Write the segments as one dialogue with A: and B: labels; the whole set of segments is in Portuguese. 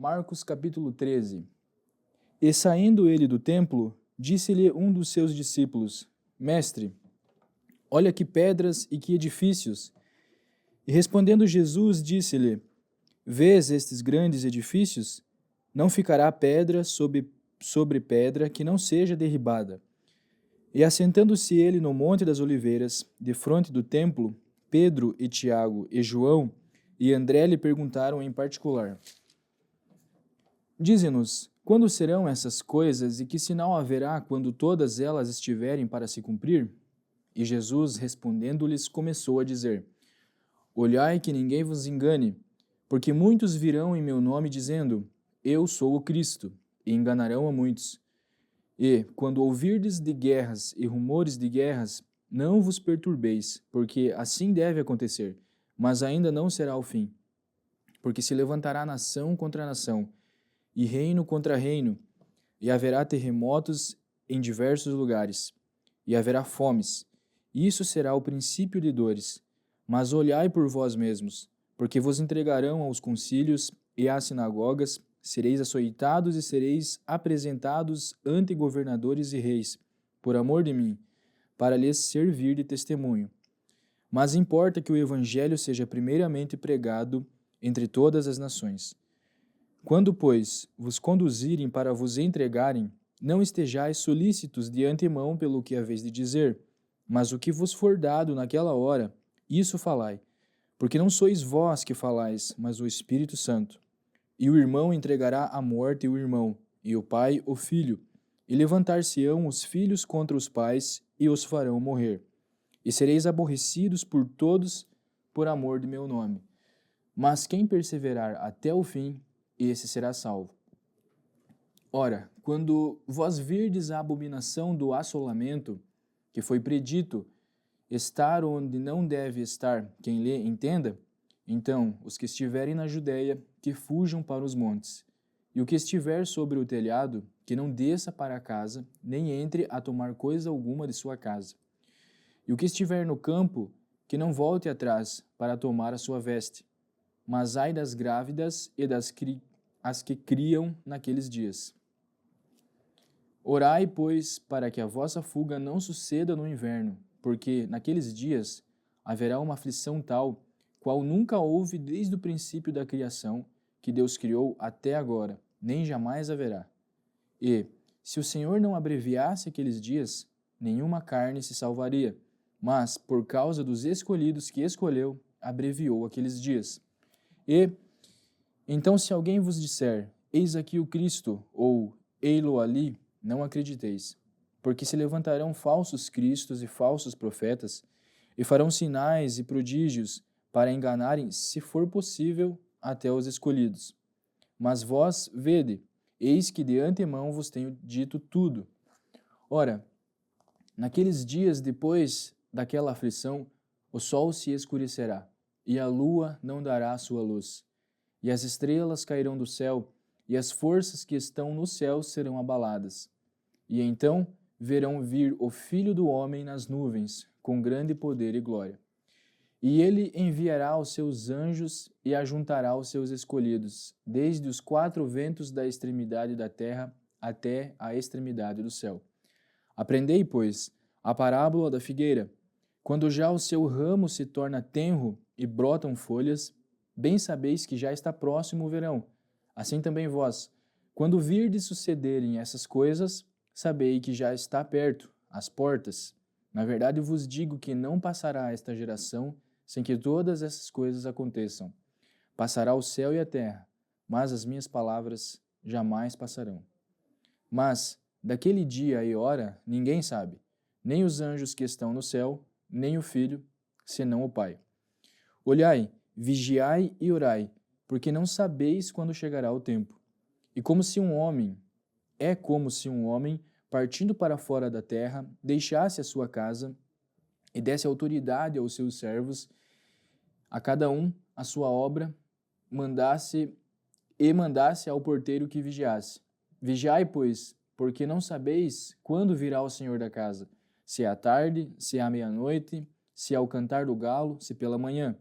A: Marcos capítulo 13. E saindo ele do templo, disse-lhe um dos seus discípulos: Mestre, olha que pedras e que edifícios. E respondendo Jesus, disse-lhe: Vês estes grandes edifícios? Não ficará pedra sobre pedra que não seja derribada. E assentando-se ele no Monte das Oliveiras, defronte do templo, Pedro e Tiago e João e André lhe perguntaram em particular: Dize-nos, quando serão essas coisas e que sinal haverá quando todas elas estiverem para se cumprir? E Jesus, respondendo-lhes, começou a dizer: Olhai que ninguém vos engane, porque muitos virão em meu nome dizendo: Eu sou o Cristo, e enganarão a muitos. E, quando ouvirdes de guerras e rumores de guerras, não vos perturbeis, porque assim deve acontecer, mas ainda não será o fim. Porque se levantará nação contra nação, e reino contra reino, e haverá terremotos em diversos lugares, e haverá fomes. Isso será o princípio de dores. Mas olhai por vós mesmos, porque vos entregarão aos concílios e às sinagogas, sereis açoitados e sereis apresentados ante governadores e reis, por amor de mim, para lhes servir de testemunho. Mas importa que o evangelho seja primeiramente pregado entre todas as nações. Quando, pois, vos conduzirem para vos entregarem, não estejais solícitos de antemão pelo que haveis de dizer, mas o que vos for dado naquela hora, isso falai, porque não sois vós que falais, mas o Espírito Santo. E o irmão entregará à morte o irmão, e o pai o filho, e levantar-se-ão os filhos contra os pais, e os farão morrer. E sereis aborrecidos por todos por amor de meu nome. Mas quem perseverar até o fim, esse será salvo. Ora, quando vós virdes a abominação do assolamento, que foi predito estar onde não deve estar quem lhe entenda, então os que estiverem na Judéia, que fujam para os montes. E o que estiver sobre o telhado, que não desça para a casa, nem entre a tomar coisa alguma de sua casa. E o que estiver no campo, que não volte atrás para tomar a sua veste. Mas ai das grávidas e as que criam naqueles dias. Orai, pois, para que a vossa fuga não suceda no inverno, porque naqueles dias haverá uma aflição tal, qual nunca houve desde o princípio da criação, que Deus criou até agora, nem jamais haverá. E, se o Senhor não abreviasse aqueles dias, nenhuma carne se salvaria, mas, por causa dos escolhidos que escolheu, abreviou aqueles dias. E, então, se alguém vos disser, eis aqui o Cristo, ou ei-lo ali, não acrediteis, porque se levantarão falsos cristos e falsos profetas, e farão sinais e prodígios para enganarem, se for possível, até os escolhidos. Mas vós, vede, eis que de antemão vos tenho dito tudo. Ora, naqueles dias depois daquela aflição, o sol se escurecerá, e a lua não dará a sua luz, e as estrelas cairão do céu, e as forças que estão no céu serão abaladas. E então verão vir o Filho do Homem nas nuvens, com grande poder e glória. E ele enviará os seus anjos e ajuntará os seus escolhidos, desde os quatro ventos da extremidade da terra até a extremidade do céu. Aprendei, pois, a parábola da figueira. Quando já o seu ramo se torna tenro e brotam folhas, bem sabeis que já está próximo o verão. Assim também vós, quando virdes sucederem essas coisas, sabei que já está perto, às portas. Na verdade vos digo que não passará esta geração sem que todas essas coisas aconteçam. Passará o céu e a terra, mas as minhas palavras jamais passarão. Mas, daquele dia e hora, ninguém sabe, nem os anjos que estão no céu, nem o Filho, senão o Pai. Olhai, vigiai e orai, porque não sabeis quando chegará o tempo. E como se um homem, partindo para fora da terra, deixasse a sua casa e desse autoridade aos seus servos, a cada um a sua obra, mandasse ao porteiro que vigiasse. Vigiai, pois, porque não sabeis quando virá o Senhor da casa, se é à tarde, se é à meia-noite, se é ao cantar do galo, se pela manhã,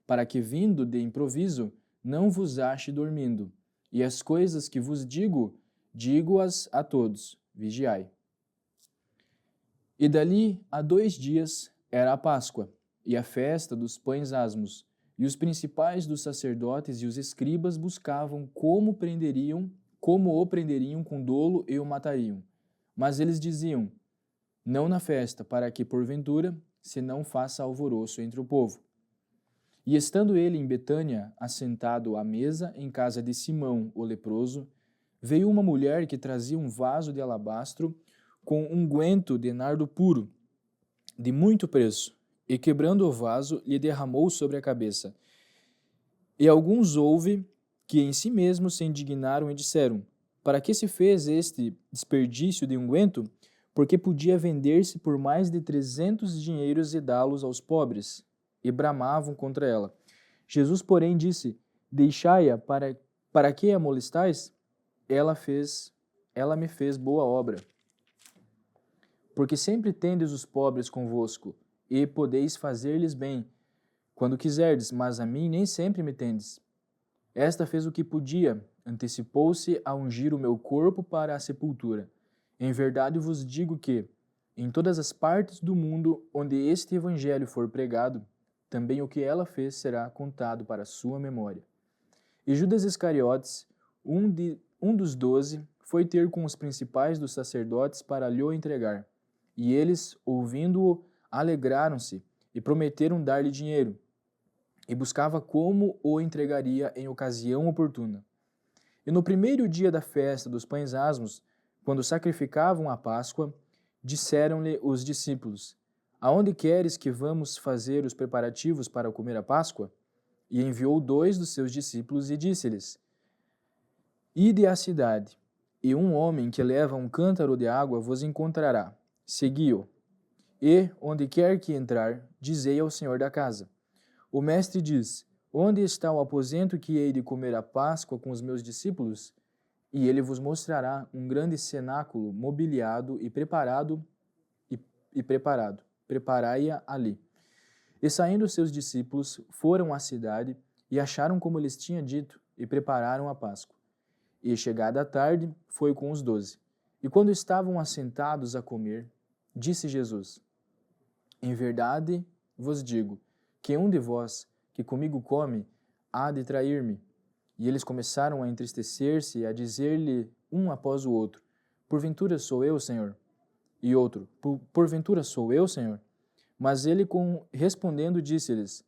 A: para que, vindo de improviso, não vos ache dormindo. E as coisas que vos digo, digo-as a todos, vigiai. E dali a 2 dias era a Páscoa, e a festa dos pães asmos, e os principais dos sacerdotes e os escribas buscavam como o prenderiam com dolo e o matariam. Mas eles diziam, não na festa, para que, porventura, se não faça alvoroço entre o povo. E estando ele em Betânia, assentado à mesa em casa de Simão, o leproso, veio uma mulher que trazia um vaso de alabastro com unguento de nardo puro, de muito preço, e quebrando o vaso, lhe derramou sobre a cabeça. E alguns houve que em si mesmos se indignaram e disseram, para que se fez este desperdício de unguento? Porque podia vender-se por mais de 300 dinheiros e dá-los aos pobres. E bramavam contra ela. Jesus, porém, disse, deixai-a, para que a molestais? Ela me fez boa obra. Porque sempre tendes os pobres convosco, e podeis fazer-lhes bem, quando quiserdes, mas a mim nem sempre me tendes. Esta fez o que podia, antecipou-se a ungir o meu corpo para a sepultura. Em verdade vos digo que, em todas as partes do mundo onde este evangelho for pregado, também o que ela fez será contado para sua memória. E Judas Iscariotes, um dos 12, foi ter com os principais dos sacerdotes para lhe entregar. E eles, ouvindo-o, alegraram-se e prometeram dar-lhe dinheiro. E buscava como o entregaria em ocasião oportuna. E no primeiro dia da festa dos pães asmos, quando sacrificavam a Páscoa, disseram-lhe os discípulos, aonde queres que vamos fazer os preparativos para comer a Páscoa? E enviou 2 dos seus discípulos e disse-lhes, ide à cidade, e um homem que leva um cântaro de água vos encontrará. Segui-o. E, onde quer que entrar, dizei ao senhor da casa, o mestre diz, onde está o aposento que hei de comer a Páscoa com os meus discípulos? E ele vos mostrará um grande cenáculo mobiliado e preparado. Preparai-a ali. E saindo seus discípulos, foram à cidade e acharam como lhes tinha dito e prepararam a Páscoa. E chegada a tarde, foi com os 12. E quando estavam assentados a comer, disse Jesus, em verdade vos digo, que um de vós, que comigo come, há de trair-me. E eles começaram a entristecer-se e a dizer-lhe um após o outro, porventura sou eu, Senhor? E outro, porventura sou eu, Senhor? Mas ele, respondendo, disse-lhes,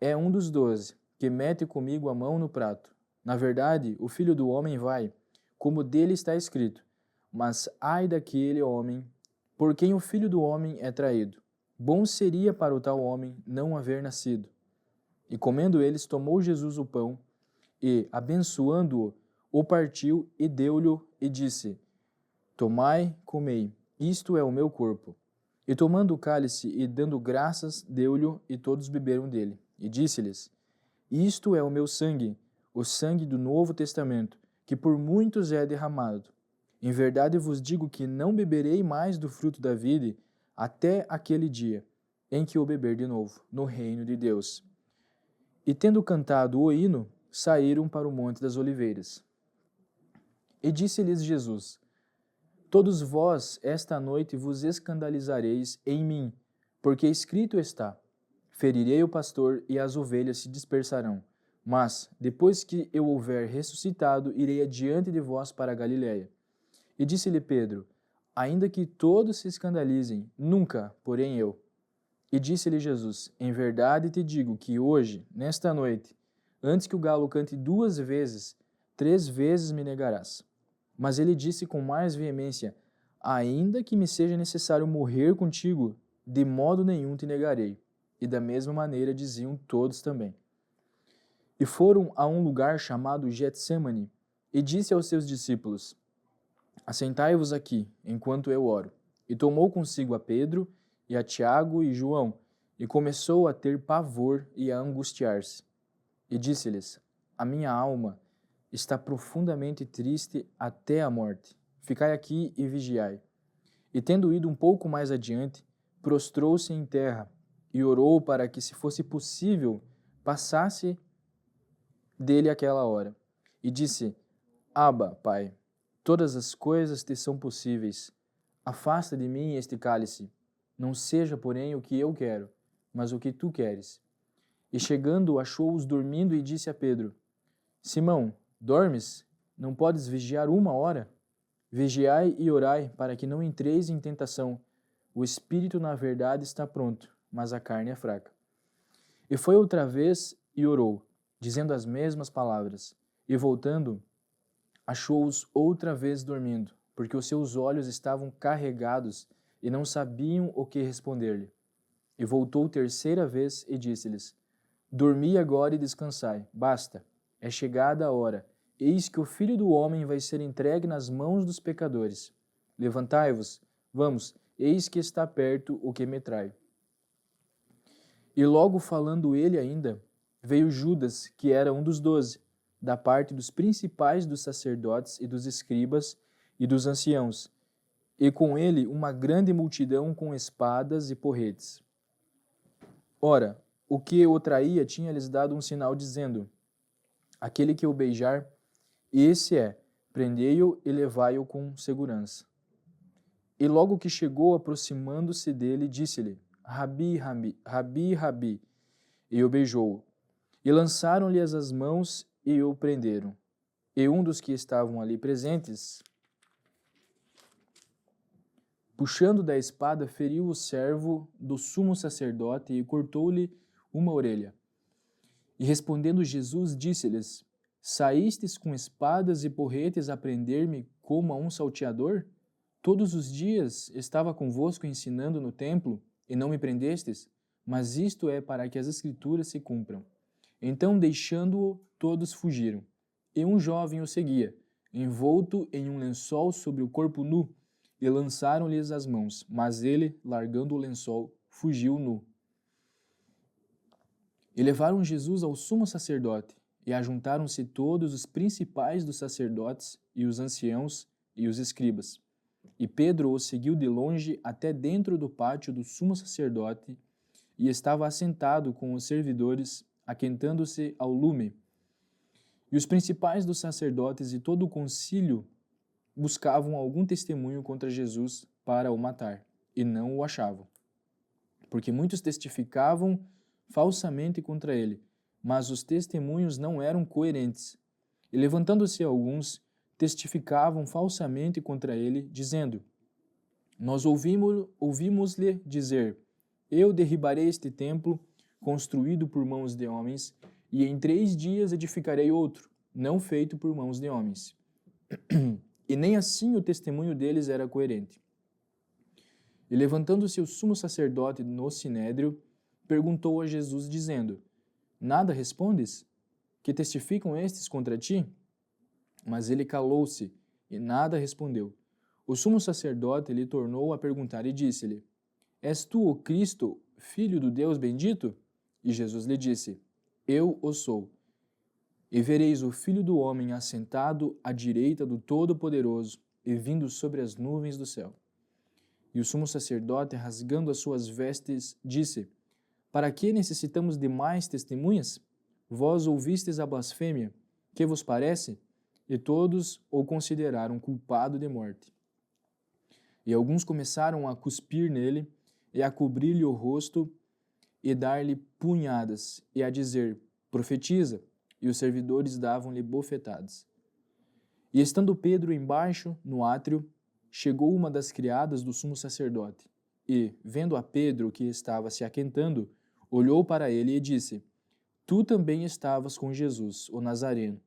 A: é um dos 12, que mete comigo a mão no prato. Na verdade, o Filho do Homem vai, como dele está escrito, mas ai daquele homem, por quem o Filho do Homem é traído. Bom seria para o tal homem não haver nascido. E comendo eles, tomou Jesus o pão, e, abençoando-o, o partiu e deu-lhe e disse, tomai, comei, isto é o meu corpo. E tomando o cálice e dando graças, deu-lhe e todos beberam dele. E disse-lhes, isto é o meu sangue, o sangue do Novo Testamento, que por muitos é derramado. Em verdade vos digo que não beberei mais do fruto da vide até aquele dia em que o beber de novo, no reino de Deus. E tendo cantado o hino, saíram para o Monte das Oliveiras. E disse-lhes Jesus, todos vós esta noite vos escandalizareis em mim, porque escrito está, ferirei o pastor e as ovelhas se dispersarão. Mas, depois que eu houver ressuscitado, irei adiante de vós para a Galiléia. E disse-lhe Pedro, ainda que todos se escandalizem, nunca, porém eu. E disse-lhe Jesus, em verdade te digo que hoje, nesta noite, antes que o galo cante 2 vezes, 3 vezes me negarás. Mas ele disse com mais veemência, ainda que me seja necessário morrer contigo, de modo nenhum te negarei. E da mesma maneira diziam todos também. E foram a um lugar chamado Getsêmani, e disse aos seus discípulos, assentai-vos aqui, enquanto eu oro. E tomou consigo a Pedro, e a Tiago e João, e começou a ter pavor e a angustiar-se. E disse-lhes, a minha alma está profundamente triste até a morte. Ficai aqui e vigiai. E tendo ido um pouco mais adiante, prostrou-se em terra, e orou para que, se fosse possível, passasse dele aquela hora. E disse, Abba, Pai, todas as coisas te são possíveis. Afasta de mim este cálice. Não seja, porém, o que eu quero, mas o que tu queres. E chegando, achou-os dormindo e disse a Pedro: Simão, dormes? Não podes vigiar 1 hora? Vigiai e orai, para que não entreis em tentação. O espírito, na verdade, está pronto, mas a carne é fraca. E foi outra vez e orou, dizendo as mesmas palavras. E voltando, achou-os outra vez dormindo, porque os seus olhos estavam carregados e não sabiam o que responder-lhe. E voltou terceira vez e disse-lhes: Dormi agora e descansai, basta, é chegada a hora. Eis que o Filho do Homem vai ser entregue nas mãos dos pecadores. Levantai-vos, vamos, eis que está perto o que me trai. E logo falando ele ainda, veio Judas, que era um dos 12, da parte dos principais dos sacerdotes e dos escribas e dos anciãos, e com ele uma grande multidão com espadas e porretes. Ora, o que o traía tinha-lhes dado um sinal, dizendo: Aquele que o beijar, esse é, prendei-o e levai-o com segurança. E logo que chegou, aproximando-se dele, disse-lhe: Rabi, Rabi, Rabi, Rabi, e o beijou. E lançaram-lhe as mãos e o prenderam. E um dos que estavam ali presentes, puxando da espada, feriu o servo do sumo sacerdote e cortou-lhe uma orelha. E respondendo Jesus, disse-lhes: Saístes com espadas e porretes a prender-me como a um salteador? Todos os dias estava convosco ensinando no templo, e não me prendestes? Mas isto é para que as Escrituras se cumpram. Então, deixando-o, todos fugiram. E um jovem o seguia, envolto em um lençol sobre o corpo nu, e lançaram-lhes as mãos, mas ele, largando o lençol, fugiu nu. E levaram Jesus ao sumo sacerdote, e ajuntaram-se todos os principais dos sacerdotes, e os anciãos, e os escribas. E Pedro o seguiu de longe até dentro do pátio do sumo sacerdote, e estava assentado com os servidores, aquentando-se ao lume. E os principais dos sacerdotes e todo o concílio buscavam algum testemunho contra Jesus para o matar, e não o achavam. Porque muitos testificavam falsamente contra ele, mas os testemunhos não eram coerentes. E levantando-se alguns, testificavam falsamente contra ele, dizendo: Nós ouvimos-lhe dizer: Eu derribarei este templo, construído por mãos de homens, e em 3 dias edificarei outro, não feito por mãos de homens. E nem assim o testemunho deles era coerente. E levantando-se o sumo sacerdote no sinédrio, perguntou a Jesus, dizendo: Nada respondes? Que testificam estes contra ti? Mas ele calou-se e nada respondeu. O sumo sacerdote lhe tornou a perguntar e disse-lhe: És tu o Cristo, filho do Deus bendito? E Jesus lhe disse: Eu o sou. E vereis o Filho do Homem assentado à direita do Todo-Poderoso e vindo sobre as nuvens do céu. E o sumo sacerdote, rasgando as suas vestes, disse: Para que necessitamos de mais testemunhas? Vós ouvistes a blasfêmia. Que vos parece? E todos o consideraram culpado de morte. E alguns começaram a cuspir nele, e a cobrir-lhe o rosto, e dar-lhe punhadas, e a dizer: Profetiza! E os servidores davam-lhe bofetadas. E estando Pedro embaixo, no átrio, chegou uma das criadas do sumo sacerdote, e, vendo a Pedro que estava se aquentando, olhou para ele e disse: Tu também estavas com Jesus, o Nazareno.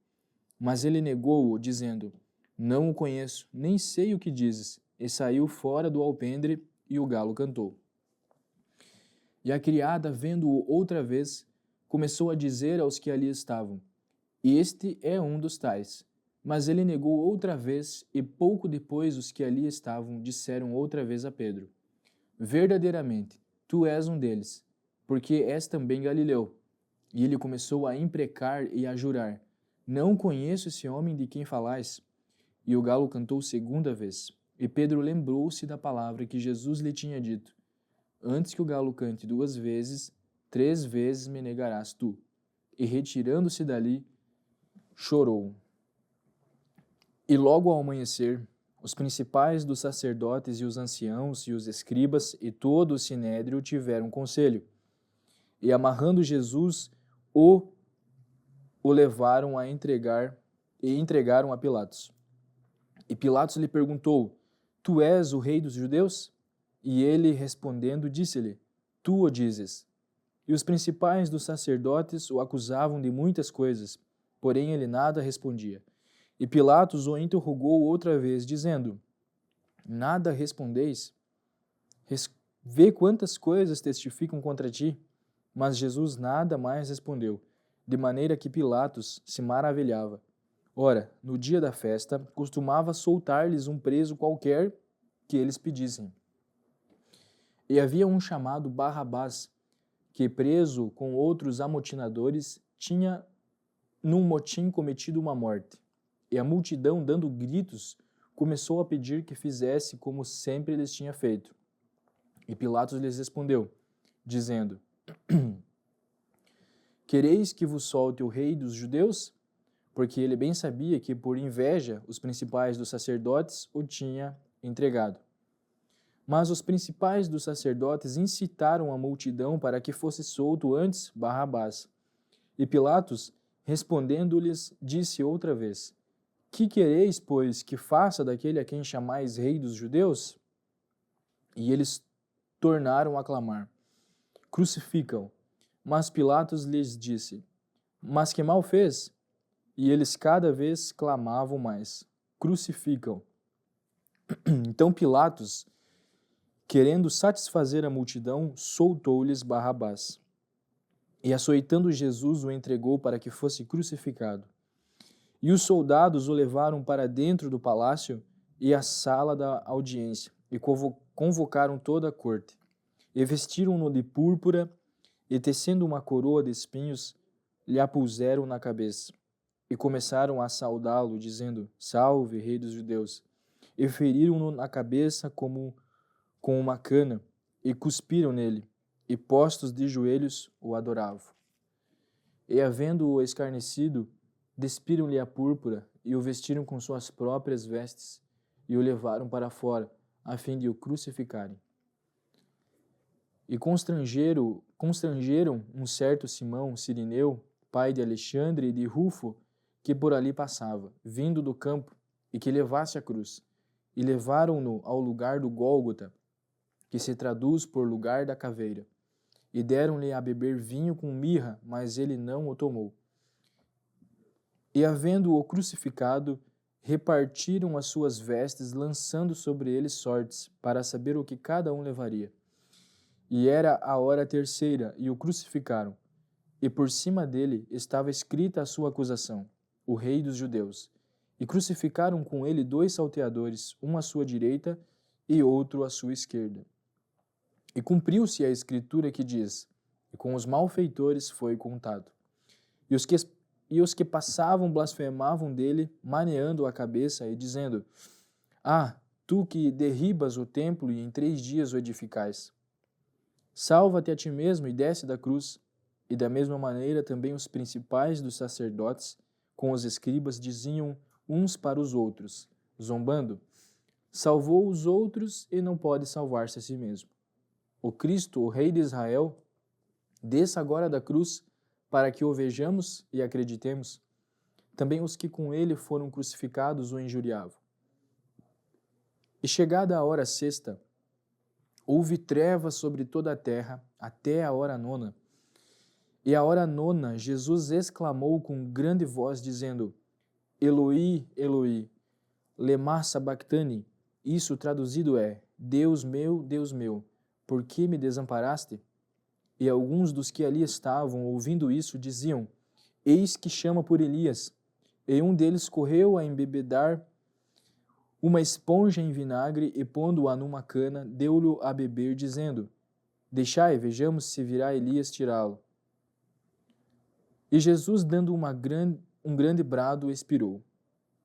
A: Mas ele negou-o, dizendo: Não o conheço, nem sei o que dizes. E saiu fora do alpendre, e o galo cantou. E a criada, vendo-o outra vez, começou a dizer aos que ali estavam: Este é um dos tais. Mas ele negou outra vez, e pouco depois os que ali estavam disseram outra vez a Pedro: Verdadeiramente, tu és um deles, porque és também Galileu. E ele começou a imprecar e a jurar: Não conheço esse homem de quem falais. E o galo cantou 2ª vez. E Pedro lembrou-se da palavra que Jesus lhe tinha dito: Antes que o galo cante 2 vezes, 3 vezes me negarás tu. E retirando-se dali, chorou. E logo ao amanhecer, os principais dos sacerdotes e os anciãos e os escribas e todo o sinédrio tiveram conselho. E amarrando Jesus, o levaram a entregar e entregaram a Pilatos. E Pilatos lhe perguntou: Tu és o rei dos judeus? E ele, respondendo, disse-lhe: Tu o dizes. E os principais dos sacerdotes o acusavam de muitas coisas, porém ele nada respondia. E Pilatos o interrogou outra vez, dizendo: Nada respondeis? Vê quantas coisas testificam contra ti. Mas Jesus nada mais respondeu, de maneira que Pilatos se maravilhava. Ora, no dia da festa, costumava soltar-lhes um preso qualquer que eles pedissem. E havia um chamado Barrabás, que, preso com outros amotinadores, tinha num motim cometido uma morte. E a multidão, dando gritos, começou a pedir que fizesse como sempre lhes tinha feito. E Pilatos lhes respondeu, dizendo: Quereis que vos solte o rei dos judeus? Porque ele bem sabia que, por inveja, os principais dos sacerdotes o tinham entregado. Mas os principais dos sacerdotes incitaram a multidão para que fosse solto antes Barrabás. E Pilatos, respondendo-lhes, disse outra vez: Que quereis, pois, que faça daquele a quem chamais rei dos judeus? E eles tornaram a clamar: Crucificam. Mas Pilatos lhes disse: Mas que mal fez? E eles cada vez clamavam mais: Crucificam. Então Pilatos, querendo satisfazer a multidão, soltou-lhes Barrabás. E açoitando Jesus, o entregou para que fosse crucificado. E os soldados o levaram para dentro do palácio e a sala da audiência, e convocaram toda a corte. E vestiram-no de púrpura, e tecendo uma coroa de espinhos, lhe a puseram na cabeça. E começaram a saudá-lo, dizendo: Salve, rei dos judeus! E feriram-no na cabeça com uma cana, e cuspiram nele, e postos de joelhos o adoravam. E havendo-o escarnecido, despiram-lhe a púrpura, e o vestiram com suas próprias vestes, e o levaram para fora, a fim de o crucificarem. E constrangeram um certo Simão Cirineu, pai de Alexandre e de Rufo, que por ali passava, vindo do campo, e que levasse a cruz. E levaram-no ao lugar do Gólgota, que se traduz por lugar da caveira. E deram-lhe a beber vinho com mirra, mas ele não o tomou. E havendo-o crucificado, repartiram as suas vestes, lançando sobre ele sortes, para saber o que cada um levaria. E era a hora terceira, e o crucificaram. E por cima dele estava escrita a sua acusação: o rei dos judeus. E crucificaram com ele 2 salteadores, um à sua direita e outro à sua esquerda. E cumpriu-se a escritura que diz: E com os malfeitores foi contado. E os que passavam blasfemavam dele, maneando a cabeça e dizendo: Ah, tu que derribas o templo e em 3 dias o edificais. Salva-te a ti mesmo e desce da cruz. E da mesma maneira também os principais dos sacerdotes, com os escribas, diziam uns para os outros, zombando: Salvou os outros e não pode salvar-se a si mesmo. O Cristo, o Rei de Israel, desça agora da cruz, para que o vejamos e acreditemos. Também os que com ele foram crucificados o injuriavam. E chegada a hora sexta, houve trevas sobre toda a terra, até a hora nona. E à hora nona, Jesus exclamou com grande voz, dizendo: Eloi, Eloi, lema sabachthani. Isso traduzido é: Deus meu, por que me desamparaste? E alguns dos que ali estavam, ouvindo isso, diziam: Eis que chama por Elias. E um deles correu a embebedar uma esponja em vinagre e, pondo-a numa cana, deu-lhe a beber, dizendo: Deixai, vejamos se virá Elias tirá-lo. E Jesus, dando um grande brado, expirou.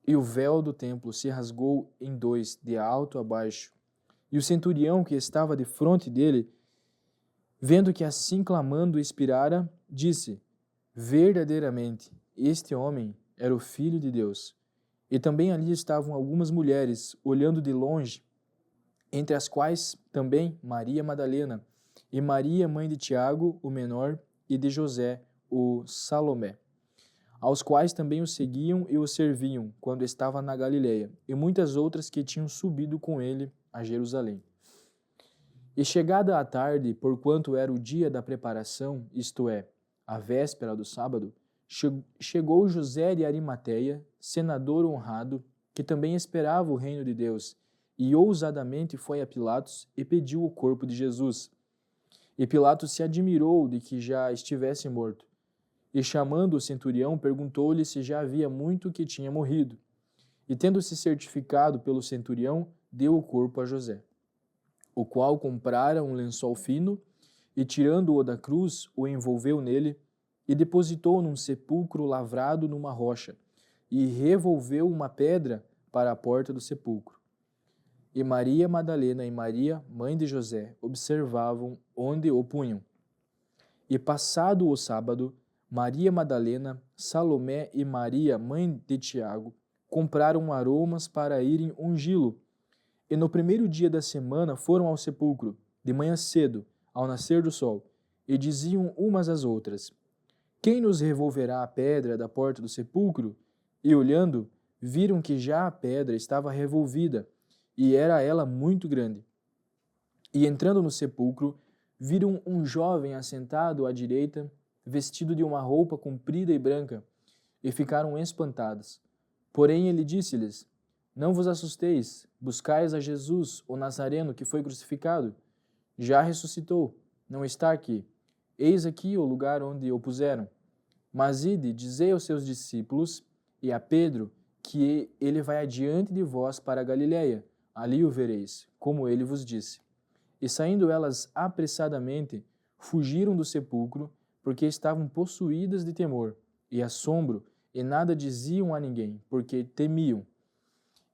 A: E o véu do templo se rasgou em 2, de alto a baixo. E o centurião que estava defronte dele, vendo que assim clamando expirara, disse: Verdadeiramente, este homem era o Filho de Deus. E também ali estavam algumas mulheres, olhando de longe, entre as quais também Maria Madalena, e Maria, mãe de Tiago, o menor, e de José, o Salomé, aos quais também o seguiam e o serviam, quando estava na Galileia, e muitas outras que tinham subido com ele a Jerusalém. E chegada a tarde, porquanto era o dia da preparação, isto é, a véspera do sábado, chegou José de Arimateia, senador honrado, que também esperava o reino de Deus, e ousadamente foi a Pilatos e pediu o corpo de Jesus. E Pilatos se admirou de que já estivesse morto. E chamando o centurião, perguntou-lhe se já havia muito que tinha morrido. E tendo-se certificado pelo centurião, deu o corpo a José, o qual comprara um lençol fino, e tirando-o da cruz, o envolveu nele, e depositou num sepulcro lavrado numa rocha, e revolveu uma pedra para a porta do sepulcro. E Maria Madalena e Maria, mãe de José, observavam onde o punham. E passado o sábado, Maria Madalena, Salomé e Maria, mãe de Tiago, compraram aromas para irem ungí-lo. E no primeiro dia da semana foram ao sepulcro, de manhã cedo, ao nascer do sol, e diziam umas às outras: Quem nos revolverá a pedra da porta do sepulcro? E olhando, viram que já a pedra estava revolvida, e era ela muito grande. E entrando no sepulcro, viram um jovem assentado à direita, vestido de uma roupa comprida e branca, e ficaram espantados. Porém ele disse-lhes: Não vos assusteis, buscais a Jesus, o Nazareno, que foi crucificado. Já ressuscitou, não está aqui. Eis aqui o lugar onde o puseram. Mas ide, dizei aos seus discípulos e a Pedro que ele vai adiante de vós para a Galiléia. Ali o vereis, como ele vos disse. E saindo elas apressadamente, fugiram do sepulcro, porque estavam possuídas de temor e assombro, e nada diziam a ninguém, porque temiam.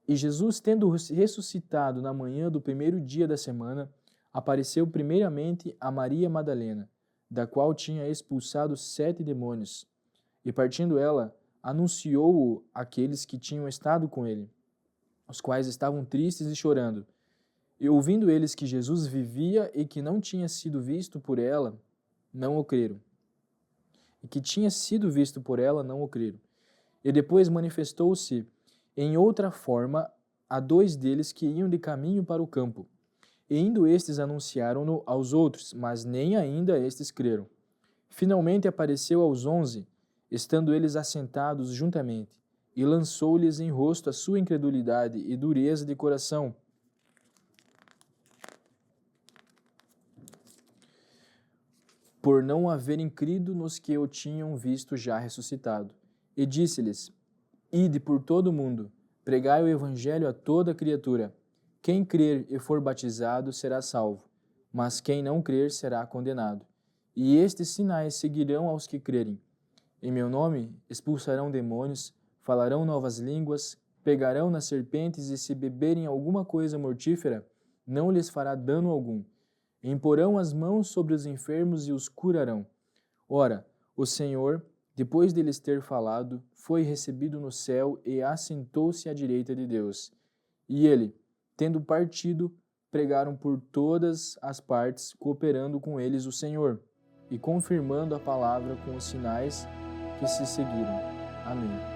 A: E Jesus, tendo ressuscitado na manhã do primeiro dia da semana, apareceu primeiramente a Maria Madalena, da qual tinha expulsado 7 demônios. E partindo ela, anunciou-o àqueles que tinham estado com ele, os quais estavam tristes e chorando. E ouvindo eles que Jesus vivia e que não tinha sido visto por ela, não o creram. E que tinha sido visto por ela, não o creram. E depois manifestou-se em outra forma a 2 deles que iam de caminho para o campo. E indo estes anunciaram-no aos outros, mas nem ainda estes creram. Finalmente apareceu aos 11, estando eles assentados juntamente, e lançou-lhes em rosto a sua incredulidade e dureza de coração, por não haverem crido nos que o tinham visto já ressuscitado. E disse-lhes: Ide por todo o mundo, pregai o evangelho a toda criatura. Quem crer e for batizado será salvo, mas quem não crer será condenado. E estes sinais seguirão aos que crerem. Em meu nome expulsarão demônios, falarão novas línguas, pegarão nas serpentes e se beberem alguma coisa mortífera, não lhes fará dano algum. Imporão as mãos sobre os enfermos e os curarão. Ora, o Senhor, depois de lhes ter falado, foi recebido no céu e assentou-se à direita de Deus. E ele, tendo partido, pregaram por todas as partes, cooperando com eles o Senhor, e confirmando a palavra com os sinais que se seguiram. Amém.